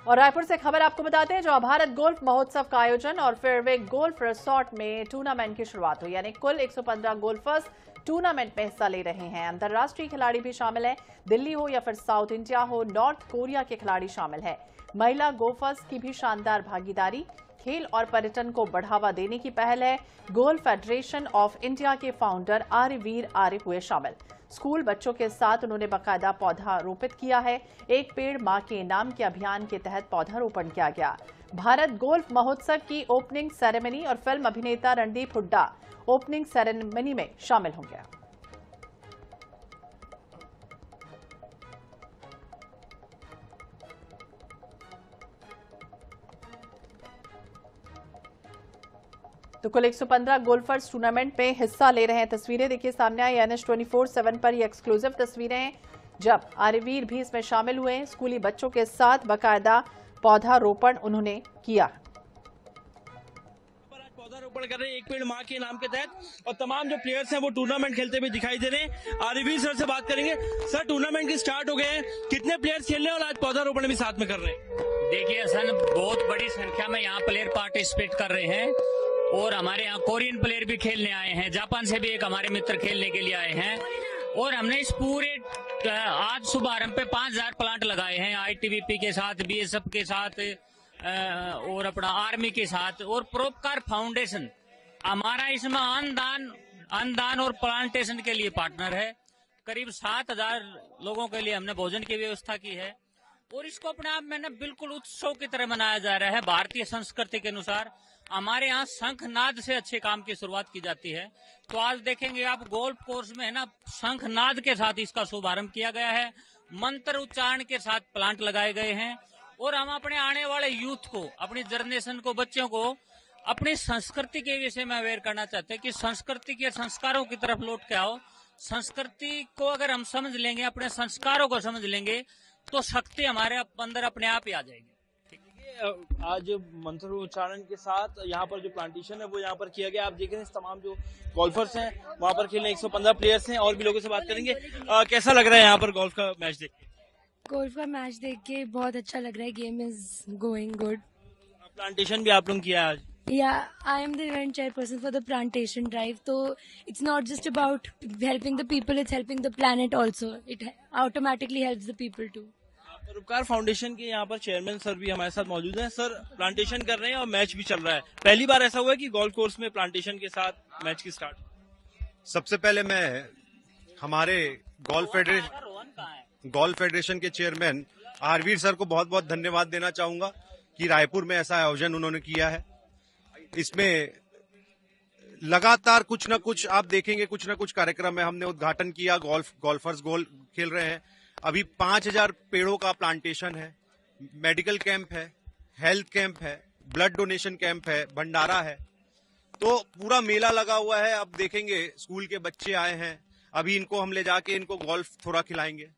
और रायपुर से खबर आपको बताते हैं, जो भारत गोल्फ महोत्सव का आयोजन और फेयरवे गोल्फ रिसोर्ट में टूर्नामेंट की शुरुआत हुई। यानी कुल 115 गोल्फर्स टूर्नामेंट में हिस्सा ले रहे हैं। अंतर्राष्ट्रीय खिलाड़ी भी शामिल हैं। दिल्ली हो या फिर साउथ इंडिया हो, नॉर्थ कोरिया के खिलाड़ी शामिल हैं। महिला गोल्फर्स की भी शानदार भागीदारी। खेल और पर्यटन को बढ़ावा देने की पहल है। गोल्फ फेडरेशन ऑफ इंडिया के फाउंडर आर्यवीर आर्य हुए शामिल। स्कूल बच्चों के साथ उन्होंने बाकायदा पौधा रोपित किया है। एक पेड़ मां के नाम के अभियान के तहत पौधारोपण किया गया। भारत गोल्फ महोत्सव की ओपनिंग सेरेमनी और फिल्म अभिनेता रणदीप हुड्डा ओपनिंग सेरेमनी में शामिल होंगे। तो कुल 115 गोल्फर्स टूर्नामेंट में हिस्सा ले रहे हैं। तस्वीरें देखिए सामने आई NH24/7 पर ये एक्सक्लूसिव तस्वीरें हैं, जब आर्यवीर भी इसमें शामिल हुए। स्कूली बच्चों के साथ बाकायदा पौधारोपण उन्होंने किया। पौधारोपण कर रहे हैं एक पेड़ मां के नाम के तहत, और तमाम जो प्लेयर्स हैं वो टूर्नामेंट खेलते हुए दिखाई दे रहे हैं। आर्यवीर सर से बात करेंगे। सर, टूर्नामेंट की स्टार्ट हो गए हैं, कितने प्लेयर्स खेल रहे हैं और आज पौधारोपण भी साथ में कर रहे हैं? देखिए सन, बहुत बड़ी संख्या में यहाँ प्लेयर पार्टिसिपेट कर रहे हैं और हमारे यहाँ कोरियन प्लेयर भी खेलने आए हैं। जापान से भी एक हमारे मित्र खेलने के लिए आए हैं। और हमने इस पूरे आज शुभारंभ पे 5000 प्लांट लगाए हैं ITBP के साथ, BSF के साथ और अपना आर्मी के साथ, और परोपकार फाउंडेशन हमारा इसमें अन्नदान और प्लांटेशन के लिए पार्टनर है। करीब 7000 लोगों के लिए हमने भोजन की व्यवस्था की है और इसको अपने आप में बिल्कुल उत्सव की तरह मनाया जा रहा है। भारतीय संस्कृति के अनुसार हमारे यहाँ शंखनाद से अच्छे काम की शुरुआत की जाती है। तो आज देखेंगे आप गोल्फ कोर्स में शंखनाद के साथ इसका शुभारंभ किया गया है। मंत्र उच्चारण के साथ प्लांट लगाए गए हैं और हम अपने आने वाले यूथ को, अपनी जनरेशन को, बच्चों को अपनी संस्कृति के विषय में अवेयर करना चाहते हैं कि संस्कृति के संस्कारों की तरफ लौट के आओ। संस्कृति को अगर हम समझ लेंगे, अपने संस्कारों को समझ लेंगे, तो शक्ति हमारे अंदर अपने आप ही आ जाएगी। आज मंत्र उच्चारण के साथ यहाँ पर जो प्लांटेशन है वो यहाँ पर किया गया। आप देख रहे हैं तमाम जो गोल्फर्स हैं वहाँ पर खेलने 115 प्लेयर्स हैं। और भी लोगों से बात करेंगे। कैसा लग रहा है यहाँ पर गोल्फ का मैच देख के? गोल्फ का मैच देख के बहुत अच्छा लग रहा है। Game is going good. Plantation भी आप लोग किया आज? Yeah, I am the event chairperson for the plantation drive. So it's not just about helping the people, it's helping the planet also. It automatically helps the people too. परोपकार foundation के यहाँ पर chairman sir भी हमारे साथ मौजूद हैं। Sir, plantation कर रहे हैं और मैच भी चल रहा है। पहली बार ऐसा हुआ है कि गोल्फ कोर्स में प्लांटेशन के साथ मैच की स्टार्ट? सबसे पहले मैं हमारे गोल्फ फेडरेशन के चेयरमैन आर्यवीर सर को बहुत बहुत धन्यवाद देना चाहूंगा कि रायपुर में ऐसा आयोजन उन्होंने किया है। इसमें लगातार कुछ न कुछ आप देखेंगे, कुछ न कुछ कार्यक्रम है। हमने उद्घाटन किया, गोल्फर्स गोल्फ खेल रहे हैं। अभी 5000 पेड़ों का प्लांटेशन है, मेडिकल कैंप है, हेल्थ कैंप है, ब्लड डोनेशन कैंप है, भंडारा है। तो पूरा मेला लगा हुआ है। अब देखेंगे स्कूल के बच्चे आए हैं, अभी इनको हम ले जाके इनको गोल्फ थोड़ा खिलाएंगे।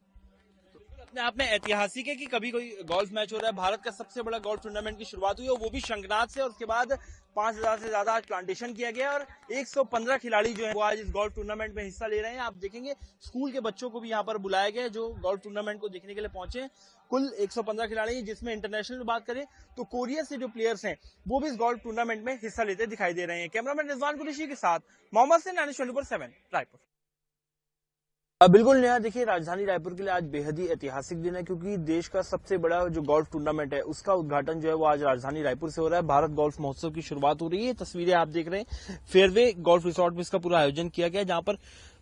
अपने आप में ऐतिहासिक है कि कभी कोई गोल्फ मैच हो रहा है। भारत का सबसे बड़ा गोल्फ टूर्नामेंट की शुरुआत हुई और वो भी शंखनाद से, और उसके बाद 5000 से ज्यादा आज प्लांटेशन किया गया और 115 खिलाड़ी जो है वो आज इस गोल्फ टूर्नामेंट में हिस्सा ले रहे हैं। आप देखेंगे स्कूल के बच्चों को भी यहाँ पर बुलाया गया जो गोल्फ टूर्नामेंट को देखने के लिए पहुंचे। कुल 115 खिलाड़ी हैं, जिसमें इंटरनेशनल बात करें तो कोरिया से जो प्लेयर्स हैं वो भी इस गोल्फ टूर्नामेंट में हिस्सा लेते दिखाई दे रहे हैं। कैमरामैन रिजवान कुरैशी के साथ मोहम्मद सिंह, NH24/7 रायपुर। बिल्कुल नया। देखिए, राजधानी रायपुर के लिए आज बेहद ही ऐतिहासिक दिन है, क्योंकि देश का सबसे बड़ा जो गोल्फ टूर्नामेंट है उसका उद्घाटन जो है वो आज राजधानी रायपुर से हो रहा है। भारत गोल्फ महोत्सव की शुरुआत हो रही है। तस्वीरें आप देख रहे हैं, फेयरवे गोल्फ रिसोर्ट में इसका पूरा आयोजन किया गया है, जहां पर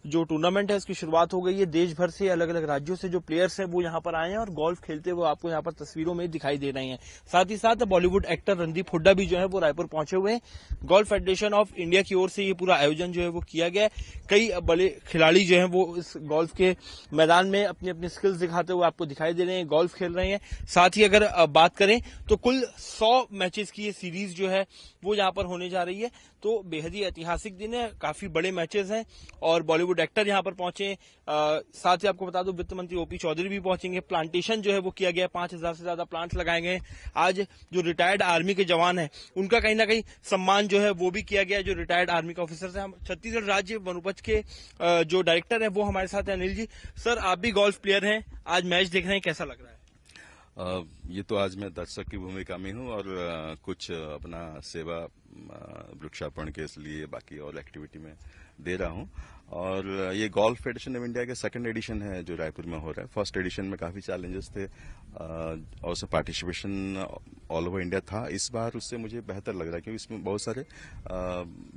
जो टूर्नामेंट है उसकी शुरुआत हो गई है। देश भर से, अलग अलग राज्यों से जो प्लेयर्स हैं वो यहाँ पर आए हैं और गोल्फ खेलते हुए आपको यहाँ पर तस्वीरों में दिखाई दे रहे हैं। साथ ही साथ बॉलीवुड एक्टर रणदीप हुड्डा भी जो है वो रायपुर पहुंचे हुए हैं। गोल्फ फेडरेशन ऑफ इंडिया की ओर से ये पूरा आयोजन जो है वो किया गया है। कई बड़े खिलाड़ी जो है वो इस गोल्फ के मैदान में अपनी अपनी स्किल्स दिखाते हुए आपको दिखाई दे रहे हैं, गोल्फ खेल रहे हैं। साथ ही अगर बात करें तो कुल 100 मैचेस की ये सीरीज जो है वो यहाँ पर होने जा रही है। तो बेहद ही ऐतिहासिक दिन है, काफी बड़े मैचेस हैं और बॉलीवुड एक्टर यहाँ पर पहुंचे। साथ ही आपको बता दूं वित्त मंत्री OP चौधरी भी पहुंचेंगे। प्लांटेशन जो है वो किया गया, 5000 से ज्यादा प्लांट्स लगाए गए। आज जो रिटायर्ड आर्मी के जवान हैं उनका कहीं ना कहीं सम्मान जो है वो भी किया गया, जो रिटायर्ड आर्मी के ऑफिसर्स हैं। छत्तीसगढ़ राज्य वनोपज के जो डायरेक्टर है वो हमारे साथ है, अनिल जी। सर, आप भी गोल्फ प्लेयर हैं, आज मैच देख रहे हैं, कैसा लग रहा है? ये तो आज मैं दर्शक की भूमिका में हूँ और कुछ अपना सेवा वृक्षारोपण के इसलिए बाकी और एक्टिविटी में दे रहा हूँ। और ये गोल्फ फेडरेशन ऑफ इंडिया के सेकंड एडिशन है जो रायपुर में हो रहा है। फर्स्ट एडिशन में काफी चैलेंजेस थे और उसमें पार्टिसिपेशन ऑल ओवर इंडिया था। इस बार उससे मुझे बेहतर लग रहा है क्योंकि इसमें बहुत सारे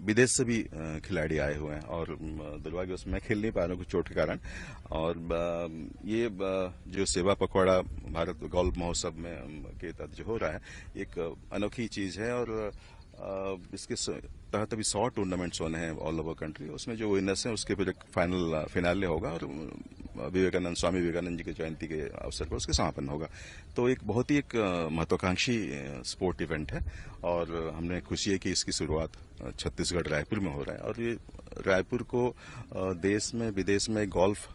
विदेश से भी खिलाड़ी आए हुए हैं और दुर्भाग्यवश मैं खेल नहीं पा रहा हूँ कुछ चोट के कारण। और ये जो सेवा पखवाड़ा भारत गोल्फ महोत्सव में के तहत जो हो रहा है एक अनोखी चीज है और इसके तहत अभी 100 टूर्नामेंट्स होने हैं ऑल ओवर कंट्री। उसमें जो विनर्स हैं उसके फिर एक फिनाले होगा और स्वामी विवेकानंद जी की जयंती के अवसर पर उसके समापन होगा। तो एक बहुत ही एक महत्वाकांक्षी स्पोर्ट इवेंट है और हमने खुशी है कि इसकी शुरुआत छत्तीसगढ़ रायपुर में हो रहा है। और ये रायपुर को देश में विदेश में गोल्फ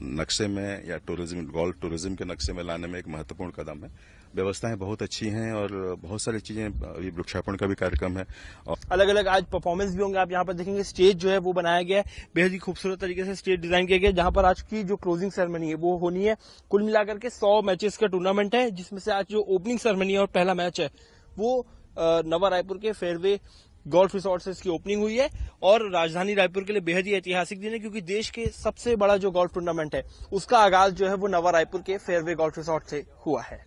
नक्शे में या गोल्फ टूरिज्म के नक्शे में लाने में एक महत्वपूर्ण कदम है। व्यवस्थाएं बहुत अच्छी हैं और बहुत सारी चीजें, अभी वृक्षारोपण का भी कार्यक्रम है। अलग अलग आज परफॉर्मेंस भी होंगे। आप यहाँ पर देखेंगे स्टेज जो है वो बनाया गया है, बेहद ही खूबसूरत तरीके से स्टेज डिजाइन किया गया है जहां पर आज की जो क्लोजिंग सेरेमनी है वो होनी है। कुल मिलाकर के 100 मैचेस का टूर्नामेंट है जिसमें से आज जो ओपनिंग सेरेमनी है और पहला मैच है वो नवा रायपुर के फेयरवे गोल्फ रिसोर्ट से इसकी ओपनिंग हुई है। और राजधानी रायपुर के लिए बेहद ही ऐतिहासिक दिन है क्योंकि देश के सबसे बड़ा जो गोल्फ टूर्नामेंट है उसका आगाज जो है वो नवा रायपुर के फेयरवे गोल्फ रिसोर्ट से हुआ है।